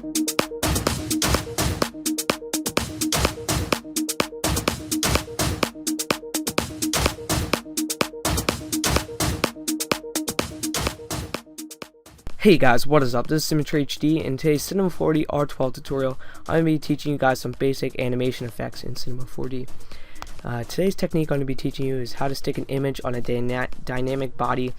Hey guys, what is up? This is Symmetry HD. In today's Cinema 4D R12 tutorial, I'm going to be teaching you guys some basic animation effects in Cinema 4D. Today's technique I'm going to be teaching you is how to stick an image on a dynamic body,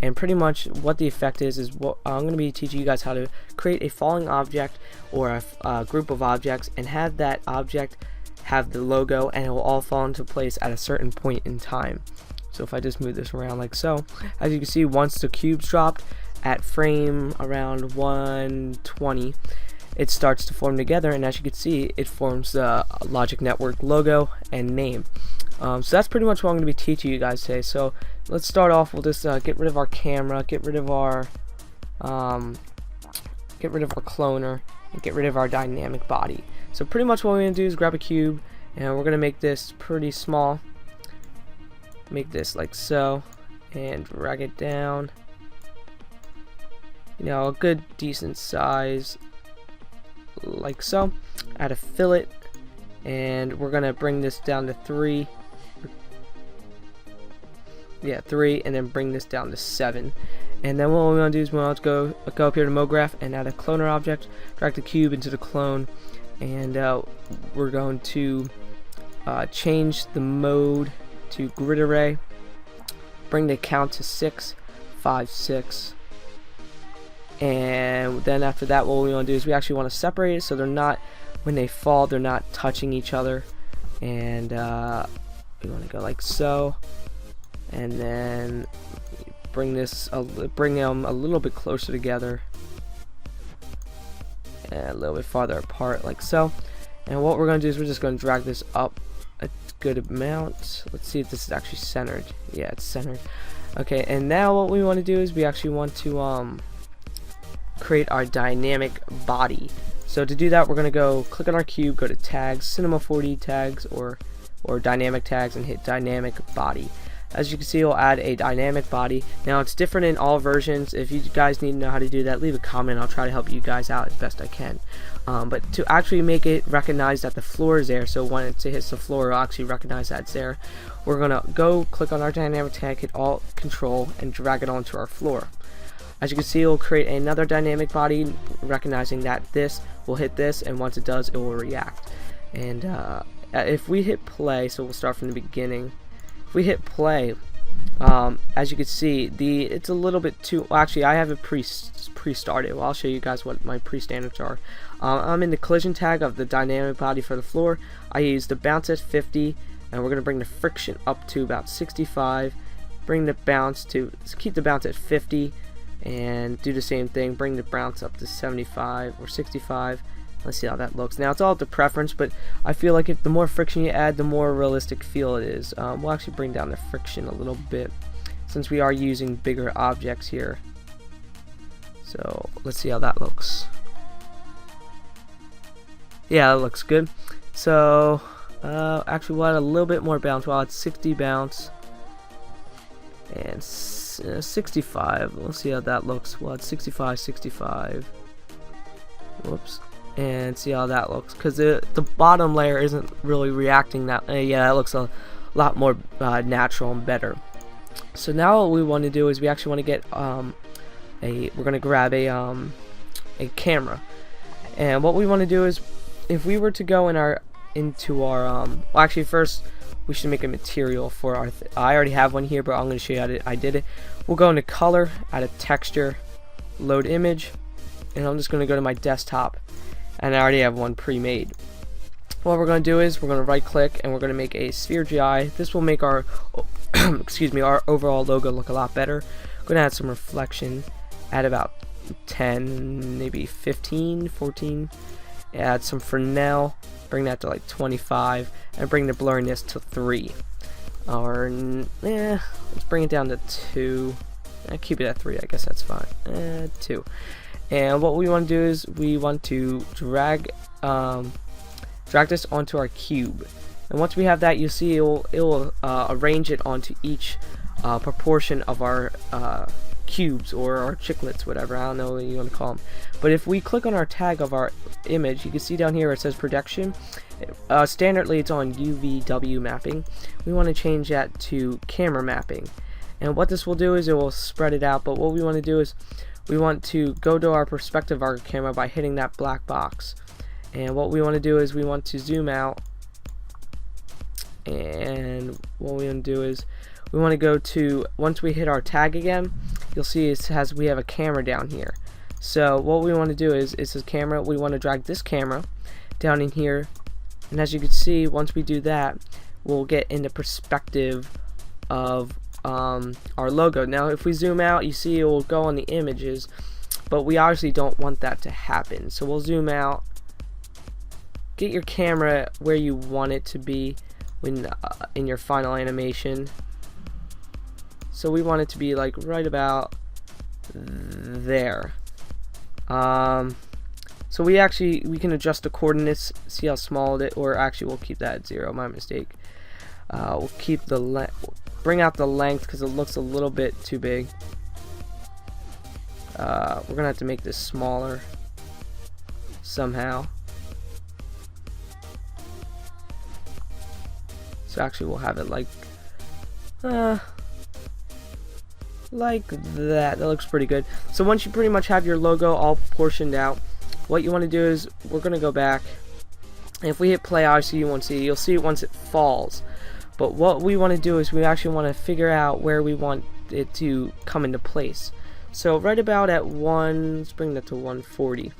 and pretty much what the effect is what I'm going to be teaching you guys how to create a falling object or a group of objects and have that object have the logo, and it will all fall into place at a certain point in time. So if I just move this around like so, as you can see, once the cube's dropped at frame around 120, it starts to form together, and as you can see, it forms the Logic Network logo and name. So that's pretty much what I'm going to be teaching you guys today. So let's start off. We'll just get rid of our camera, get rid of our cloner, and get rid of our dynamic body. So pretty much what we're going to do is grab a cube, and we're going to make this pretty small. Make this like so, and drag it down. You know, a good decent size like so. Add a fillet, and we're gonna bring this down to 3, and then bring this down to 7. And then what we want to do is we want to go up here to MoGraph and add a cloner object, drag the cube into the clone, and we're going to change the mode to grid array, bring the count to 6, 5, 6. And then after that, what we want to do is we actually want to separate it so they're not, when they fall, they're not touching each other. And we want to go like so, and then bring them a little bit closer together and a little bit farther apart like so. And what we're going to do is we're just going to drag this up a good amount. Let's see if this is actually centered. Yeah, it's centered. Okay, and now what we want to do is we actually want to create our dynamic body. So to do that, we're going to go click on our cube, go to tags, Cinema 4D tags, or dynamic tags, and hit dynamic body. As you can see, it'll add a dynamic body. Now it's different in all versions. If you guys need to know how to do that, leave a comment. I'll try to help you guys out as best I can. But to actually make it recognize that the floor is there, so when it hits the floor, it'll actually recognize that it's there, we're going to go click on our dynamic tag, hit Alt Control, and drag it onto our floor. As you can see, it will create another dynamic body, recognizing that this will hit this, and once it does, it will react. And if we hit play, so we'll start from the beginning. If we hit play, as you can see, it's a little bit too. Well, actually, I have it pre-started. Well, I'll show you guys what my pre-standards are. I'm in the collision tag of the dynamic body for the floor. I use the bounce at 50, and we're going to bring the friction up to about 65. Bring the bounce to keep the bounce at 50. And do the same thing, bring the bounce up to 75 or 65. Let's see how that looks. Now it's all up to preference, but I feel like if the more friction you add, the more realistic feel it is. We'll actually bring down the friction a little bit since we are using bigger objects here. So let's see how that looks. Yeah, that looks good. So actually we'll add a little bit more bounce. We'll add 60 bounce and 65. Let's see how that looks. Well, it's 65, 65. Whoops. And see how that looks, because the bottom layer isn't really reacting that. Yeah, that looks a lot more natural and better. So now what we want to do is we actually want to get we're going to grab a camera, and what we want to do is if we were to go into our well, actually first we should make a material for our I already have one here, but I'm going to show you how I did it. We'll go into color, add a texture, load image, and I'm just going to go to my desktop, and I already have one pre-made. What we're going to do is we're going to right click, and we're going to make a sphere GI. This will make our excuse me, our overall logo look a lot better. I'm going to add some reflection, add about 10, maybe 15, 14. Add some Fresnel, bring that to like 25, and bring the blurriness to 3. Or let's bring it down to 2. Keep it at 3, I guess that's fine. 2. And what we want to do is we want to drag this onto our cube. And once we have that, you see it will arrange it onto each proportion of our cubes or our chiclets, whatever, I don't know what you want to call them. But if we click on our tag of our image, you can see down here it says projection. Standardly it's on UVW mapping. We want to change that to camera mapping, and what this will do is it will spread it out. But what we want to do is we want to go to our perspective of our camera by hitting that black box, and what we want to do is we want to zoom out, and what we want to do is we want to go to, once we hit our tag again, you'll see it has, we have a camera down here. So what we want to do is, it says camera, we want to drag this camera down in here, and as you can see, once we do that, we'll get into perspective of our logo. Now if we zoom out, you see it will go on the images, but we obviously don't want that to happen. So we'll zoom out, get your camera where you want it to be when in your final animation. So we want it to be like right about there. So we can adjust the coordinates, see how small it, or actually we'll keep that at 0, my mistake. We'll keep the bring out the length because it looks a little bit too big. We're gonna have to make this smaller somehow. So actually we'll have it like that. That looks pretty good. So once you pretty much have your logo all portioned out, what you want to do is we're gonna go back, and if we hit play, obviously you'll see it once it falls. But what we want to do is we actually want to figure out where we want it to come into place. So right about at let's bring that to 140.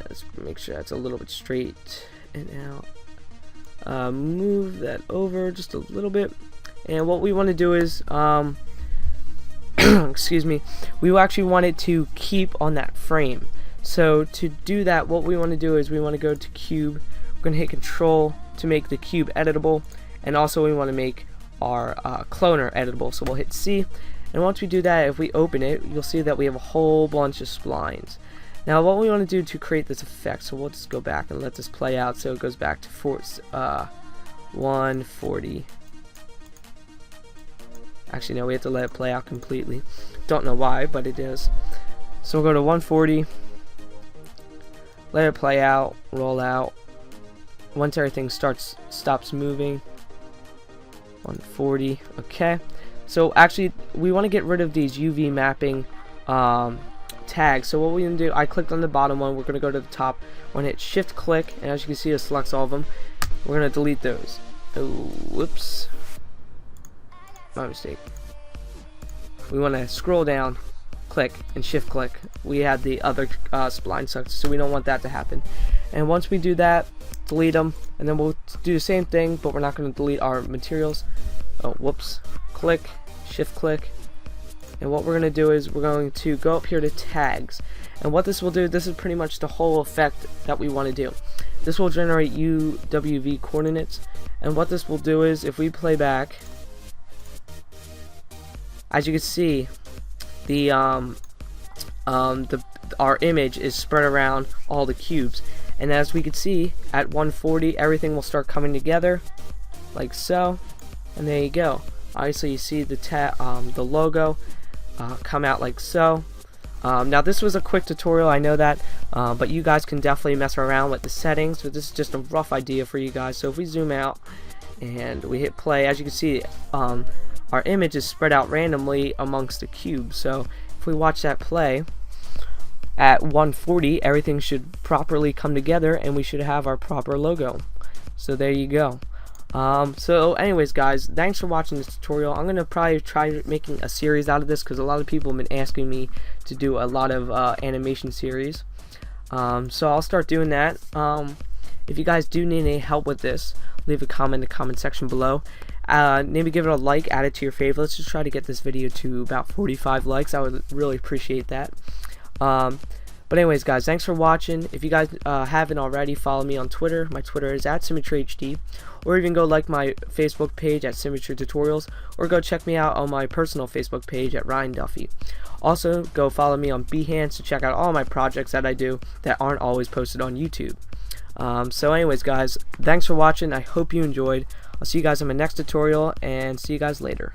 Let's make sure that's a little bit straight and out. Move that over just a little bit, and what we want to do is excuse me, we actually want it to keep on that frame. So to do that, what we want to do is we want to go to cube, we're going to hit control to make the cube editable, and also we want to make our cloner editable. So we'll hit C, and once we do that, if we open it, you'll see that we have a whole bunch of splines. Now what we want to do to create this effect, so we'll just go back and let this play out so it goes back to 140. Actually no, we have to let it play out completely. Don't know why, but it is. So we'll go to 140, let it play out, roll out. Once everything stops moving, 140. Okay, so actually we want to get rid of these UV mapping tags. So what we're going to do, I clicked on the bottom one, we're going to go to the top, we're going to hit shift click, and as you can see it selects all of them. We're going to delete those. Oh, whoops, my mistake. We want to scroll down, click, and shift click. We had the other spline selected, so we don't want that to happen. And once we do that, delete them, and then we'll do the same thing, but we're not going to delete our materials. Oh, whoops. Click, shift click, and what we're going to do is we're going to go up here to tags, and what this will do, this is pretty much the whole effect that we want to do. This will generate UWV coordinates, and what this will do is if we play back, as you can see, our image is spread around all the cubes, and as we can see at 140 everything will start coming together like so, and there you go. Obviously you see the logo come out like so. Now this was a quick tutorial, I know that, but you guys can definitely mess around with the settings, but this is just a rough idea for you guys. So if we zoom out and we hit play, as you can see, our image is spread out randomly amongst the cubes. So if we watch that play at 140, everything should properly come together and we should have our proper logo. So there you go. So anyways guys, thanks for watching this tutorial. I'm gonna probably try making a series out of this because a lot of people have been asking me to do a lot of animation series. So I'll start doing that. If you guys do need any help with this, leave a comment in the comment section below. Maybe give it a like, add it to your favorites. Just try to get this video to about 45 likes. I would really appreciate that. But anyways guys, thanks for watching. If you guys haven't already, follow me on Twitter. My Twitter is @SymmetryHD, or even go like my Facebook page at Symmetry Tutorials, or go check me out on my personal Facebook page at Ryan Duffy. Also, go follow me on Behance to check out all my projects that I do that aren't always posted on YouTube. So anyways guys, thanks for watching. I hope you enjoyed. I'll see you guys in my next tutorial, and see you guys later.